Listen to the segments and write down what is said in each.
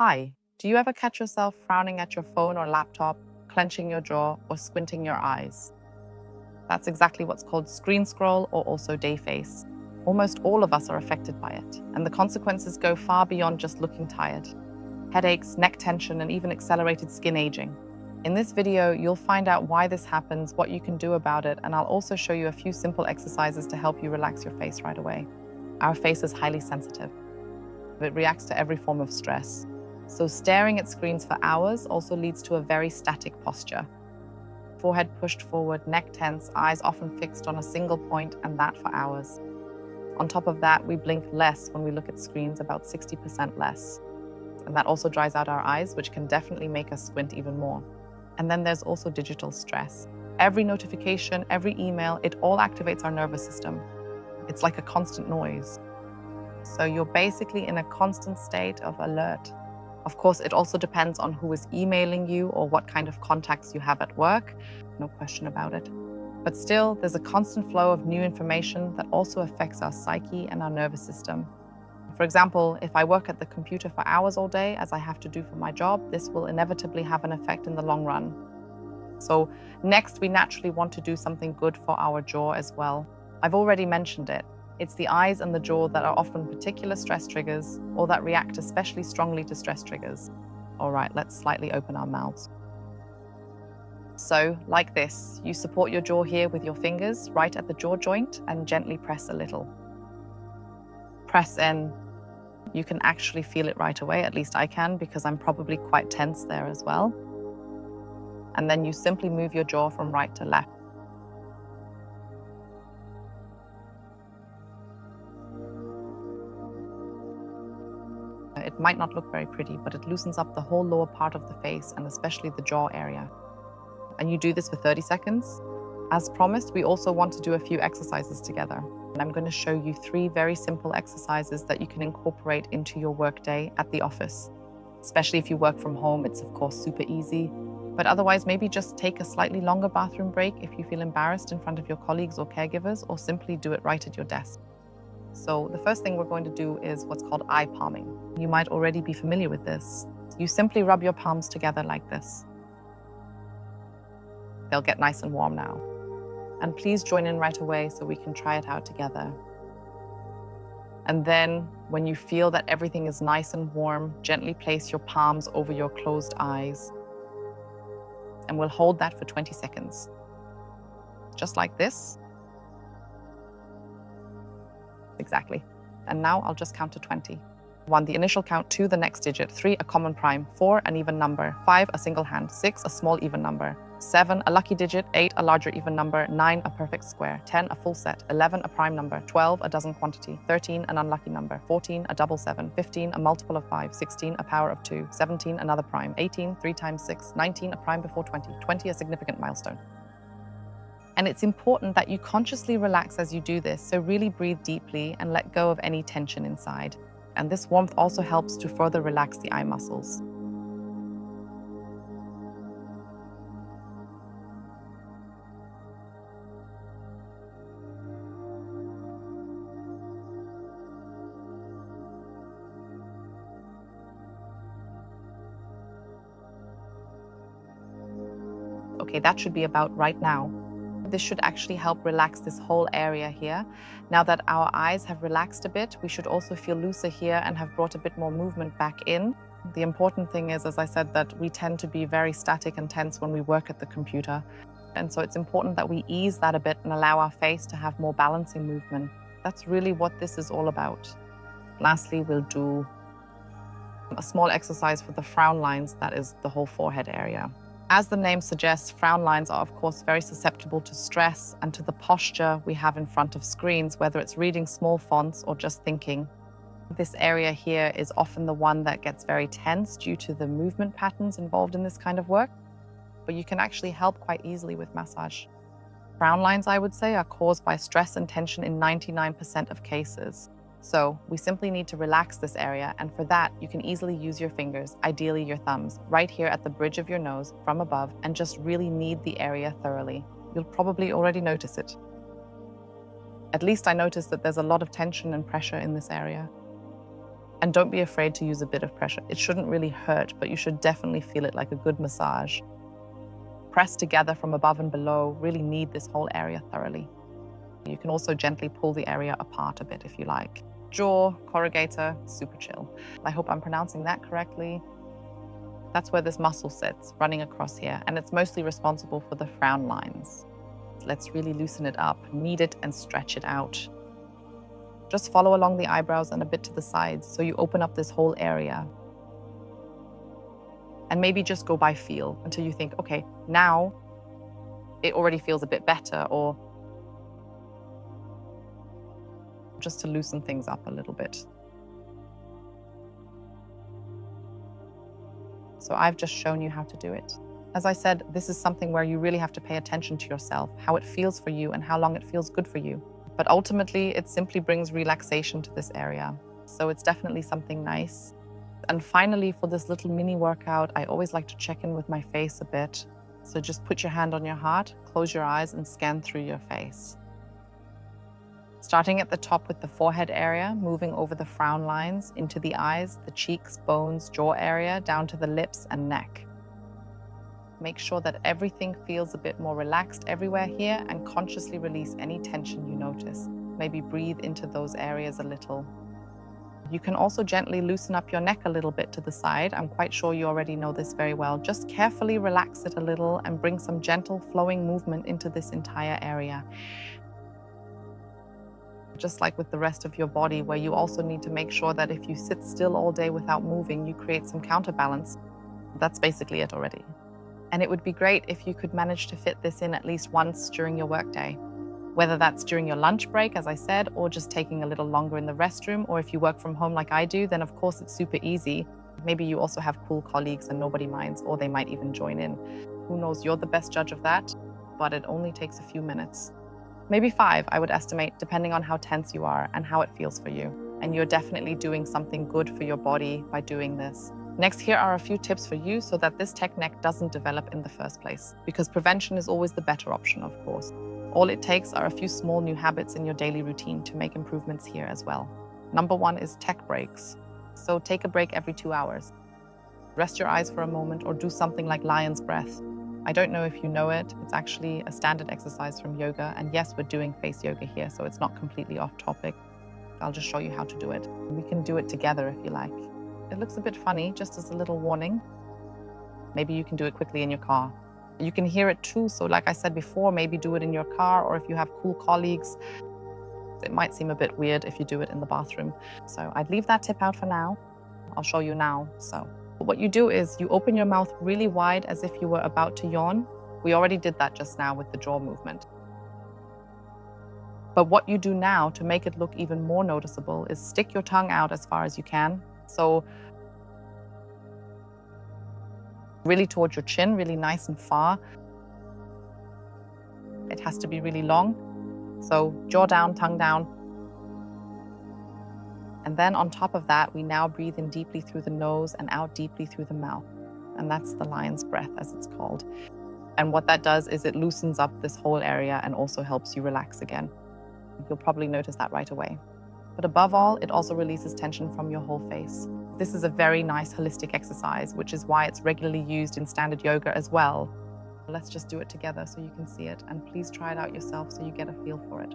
Hi, do you ever catch yourself frowning at your phone or laptop, clenching your jaw, or squinting your eyes? That's exactly what's called screen scroll or also day face. Almost all of us are affected by it, and the consequences go far beyond just looking tired. Headaches, neck tension, and even accelerated skin aging. In this video, you'll find out why this happens, what you can do about it, and I'll also show you a few simple exercises to help you relax your face right away. Our face is highly sensitive. It reacts to every form of stress. So staring at screens for hours also leads to a very static posture. Forehead pushed forward, neck tense, eyes often fixed on a single point, and that for hours. On top of that, we blink less when we look at screens, about 60% less. And that also dries out our eyes, which can definitely make us squint even more. And then there's also digital stress. Every notification, every email, it all activates our nervous system. It's like a constant noise. So you're basically in a constant state of alert. Of course, it also depends on who is emailing you or what kind of contacts you have at work, no question about it. But still, there's a constant flow of new information that also affects our psyche and our nervous system. For example, if I work at the computer for hours all day, as I have to do for my job, this will inevitably have an effect in the long run. So next, we naturally want to do something good for our jaw as well. I've already mentioned it. It's the eyes and the jaw that are often particular stress triggers or that react especially strongly to stress triggers. All right, let's slightly open our mouths. So, like this, you support your jaw here with your fingers right at the jaw joint and gently press a little. Press in. You can actually feel it right away, at least I can, because I'm probably quite tense there as well. And then you simply move your jaw from right to left. It might not look very pretty, but it loosens up the whole lower part of the face and especially the jaw area. And you do this for 30 seconds. As promised, we also want to do a few exercises together. And I'm going to show you 3 very simple exercises that you can incorporate into your workday at the office. Especially if you work from home, it's of course super easy. But otherwise, maybe just take a slightly longer bathroom break if you feel embarrassed in front of your colleagues or caregivers, or simply do it right at your desk. So the first thing we're going to do is what's called eye palming. You might already be familiar with this. You simply rub your palms together like this. They'll get nice and warm now. And please join in right away so we can try it out together. And then when you feel that everything is nice and warm, gently place your palms over your closed eyes. And we'll hold that for 20 seconds. Just like this. Exactly. And now I'll just count to 20. 1, the initial count, 2, the next digit, 3, a common prime, 4, an even number, 5, a single hand, 6, a small even number, 7, a lucky digit, 8, a larger even number, 9, a perfect square, 10, a full set, 11, a prime number, 12, a dozen quantity, 13, an unlucky number, 14, a double 7, 15, a multiple of 5, 16, a power of 2, 17, another prime, 18, 3 times 6, 19, a prime before 20, 20, a significant milestone. And it's important that you consciously relax as you do this, so really breathe deeply and let go of any tension inside. And this warmth also helps to further relax the eye muscles. Okay, that should be about right now. This should actually help relax this whole area here. Now that our eyes have relaxed a bit, we should also feel looser here and have brought a bit more movement back in. The important thing is, as I said, that we tend to be very static and tense when we work at the computer. And so it's important that we ease that a bit and allow our face to have more balancing movement. That's really what this is all about. Lastly, we'll do a small exercise for the frown lines, that is the whole forehead area. As the name suggests, frown lines are of course very susceptible to stress and to the posture we have in front of screens, whether it's reading small fonts or just thinking. This area here is often the one that gets very tense due to the movement patterns involved in this kind of work, but you can actually help quite easily with massage. Frown lines, I would say, are caused by stress and tension in 99% of cases. So we simply need to relax this area, and for that, you can easily use your fingers, ideally your thumbs, right here at the bridge of your nose from above, and just really knead the area thoroughly. You'll probably already notice it. At least I notice that there's a lot of tension and pressure in this area. And don't be afraid to use a bit of pressure. It shouldn't really hurt, but you should definitely feel it like a good massage. Press together from above and below, really knead this whole area thoroughly. You can also gently pull the area apart a bit if you like. Jaw, corrugator, super chill. I hope I'm pronouncing that correctly. That's where this muscle sits, running across here, and it's mostly responsible for the frown lines. Let's really loosen it up, knead it and stretch it out. Just follow along the eyebrows and a bit to the sides so you open up this whole area. And maybe just go by feel until you think, okay, now it already feels a bit better, or just to loosen things up a little bit. So I've just shown you how to do it. As I said, this is something where you really have to pay attention to yourself, how it feels for you and how long it feels good for you. But ultimately, it simply brings relaxation to this area. So it's definitely something nice. And finally, for this little mini workout, I always like to check in with my face a bit. So just put your hand on your heart, close your eyes and scan through your face. Starting at the top with the forehead area, moving over the frown lines into the eyes, the cheeks, bones, jaw area, down to the lips and neck. Make sure that everything feels a bit more relaxed everywhere here and consciously release any tension you notice. Maybe breathe into those areas a little. You can also gently loosen up your neck a little bit to the side. I'm quite sure you already know this very well. Just carefully relax it a little and bring some gentle flowing movement into this entire area. Just like with the rest of your body, where you also need to make sure that if you sit still all day without moving, you create some counterbalance. That's basically it already. And it would be great if you could manage to fit this in at least once during your workday. Whether that's during your lunch break, as I said, or just taking a little longer in the restroom, or if you work from home like I do, then of course it's super easy. Maybe you also have cool colleagues and nobody minds, or they might even join in. Who knows, you're the best judge of that, but it only takes a few minutes. Maybe 5, I would estimate, depending on how tense you are and how it feels for you. And you're definitely doing something good for your body by doing this. Next, here are a few tips for you so that this tech neck doesn't develop in the first place, because prevention is always the better option, of course. All it takes are a few small new habits in your daily routine to make improvements here as well. Number 1 is tech breaks. So take a break every 2 hours. Rest your eyes for a moment or do something like lion's breath. I don't know if you know it, it's actually a standard exercise from yoga. And yes, we're doing face yoga here, so it's not completely off topic. I'll just show you how to do it. We can do it together if you like. It looks a bit funny, just as a little warning. Maybe you can do it quickly in your car. You can hear it too, so like I said before, maybe do it in your car, or if you have cool colleagues. It might seem a bit weird if you do it in the bathroom. So I'd leave that tip out for now. I'll show you now. So what you do is you open your mouth really wide as if you were about to yawn. We already did that just now with the jaw movement. But what you do now to make it look even more noticeable is stick your tongue out as far as you can. So really towards your chin, really nice and far. It has to be really long. So jaw down, tongue down. And then on top of that, we now breathe in deeply through the nose and out deeply through the mouth. And that's the lion's breath, as it's called. And what that does is it loosens up this whole area and also helps you relax again. You'll probably notice that right away. But above all, it also releases tension from your whole face. This is a very nice holistic exercise, which is why it's regularly used in standard yoga as well. Let's just do it together so you can see it, and please try it out yourself so you get a feel for it.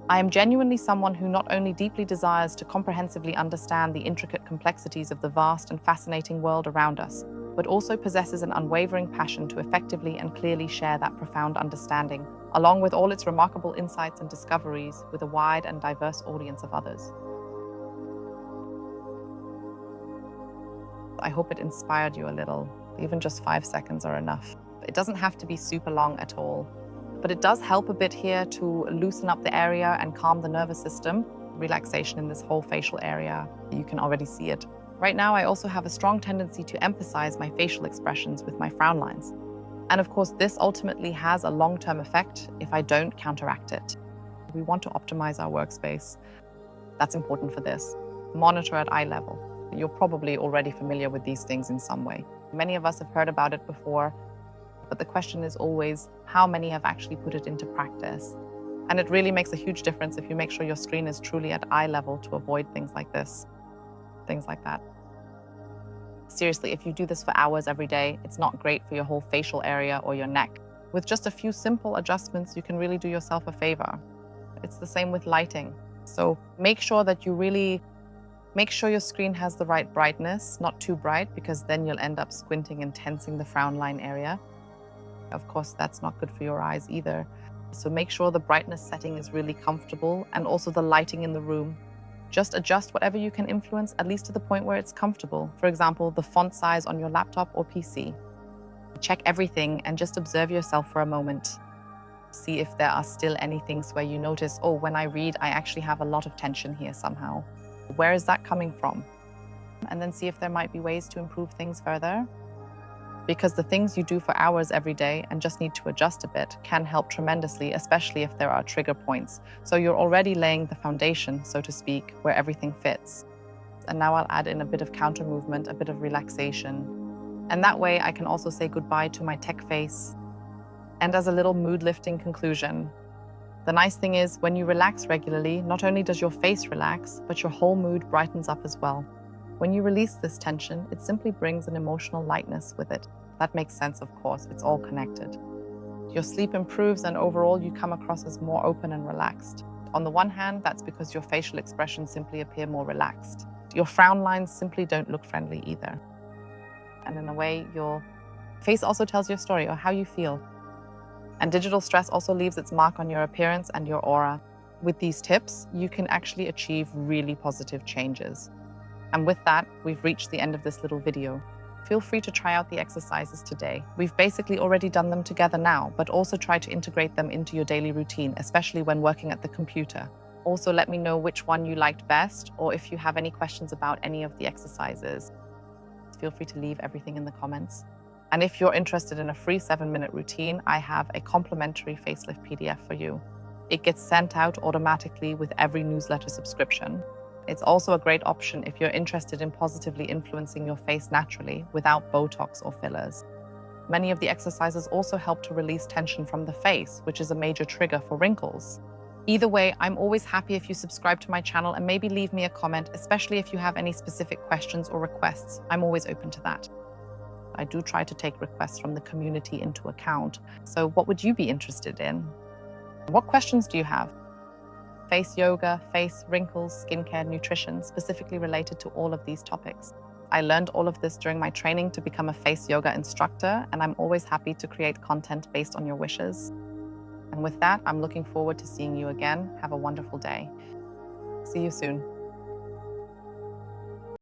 I am genuinely someone who not only deeply desires to comprehensively understand the intricate complexities of the vast and fascinating world around us, but also possesses an unwavering passion to effectively and clearly share that profound understanding, along with all its remarkable insights and discoveries, with a wide and diverse audience of others. I hope it inspired you a little. Even just 5 seconds are enough. It doesn't have to be super long at all. But it does help a bit here to loosen up the area and calm the nervous system. Relaxation in this whole facial area, you can already see it. Right now, I also have a strong tendency to emphasize my facial expressions with my frown lines. And of course, this ultimately has a long-term effect if I don't counteract it. We want to optimize our workspace. That's important for this. Monitor at eye level. You're probably already familiar with these things in some way. Many of us have heard about it before, but the question is always how many have actually put it into practice. And it really makes a huge difference if you make sure your screen is truly at eye level to avoid things like this, things like that. Seriously, if you do this for hours every day, it's not great for your whole facial area or your neck. With just a few simple adjustments, you can really do yourself a favor. It's the same with lighting. So make sure that you really make sure your screen has the right brightness, not too bright, because then you'll end up squinting and tensing the frown line area. Of course, that's not good for your eyes either. So make sure the brightness setting is really comfortable, and also the lighting in the room. Just adjust whatever you can influence, at least to the point where it's comfortable. For example, the font size on your laptop or PC. Check everything and just observe yourself for a moment. See if there are still any things where you notice, oh, when I read, I actually have a lot of tension here somehow. Where is that coming from? And then see if there might be ways to improve things further. Because the things you do for hours every day and just need to adjust a bit can help tremendously, especially if there are trigger points. So you're already laying the foundation, so to speak, where everything fits. And now I'll add in a bit of counter movement, a bit of relaxation. And that way I can also say goodbye to my tech face. And as a little mood-lifting conclusion, the nice thing is when you relax regularly, not only does your face relax, but your whole mood brightens up as well. When you release this tension, it simply brings an emotional lightness with it. That makes sense, of course, it's all connected. Your sleep improves and overall you come across as more open and relaxed. On the one hand, that's because your facial expressions simply appear more relaxed. Your frown lines simply don't look friendly either. And in a way, your face also tells your story or how you feel. And digital stress also leaves its mark on your appearance and your aura. With these tips, you can actually achieve really positive changes. And with that, we've reached the end of this little video. Feel free to try out the exercises today. We've basically already done them together now, but also try to integrate them into your daily routine, especially when working at the computer. Also, let me know which one you liked best, or if you have any questions about any of the exercises. Feel free to leave everything in the comments. And if you're interested in a free 7-minute routine, I have a complimentary facelift PDF for you. It gets sent out automatically with every newsletter subscription. It's also a great option if you're interested in positively influencing your face naturally without Botox or fillers. Many of the exercises also help to release tension from the face, which is a major trigger for wrinkles. Either way, I'm always happy if you subscribe to my channel and maybe leave me a comment, especially if you have any specific questions or requests. I'm always open to that. I do try to take requests from the community into account. So what would you be interested in? What questions do you have? Face yoga, face wrinkles, skincare, nutrition, specifically related to all of these topics. I learned all of this during my training to become a face yoga instructor, and I'm always happy to create content based on your wishes. And with that, I'm looking forward to seeing you again. Have a wonderful day. See you soon.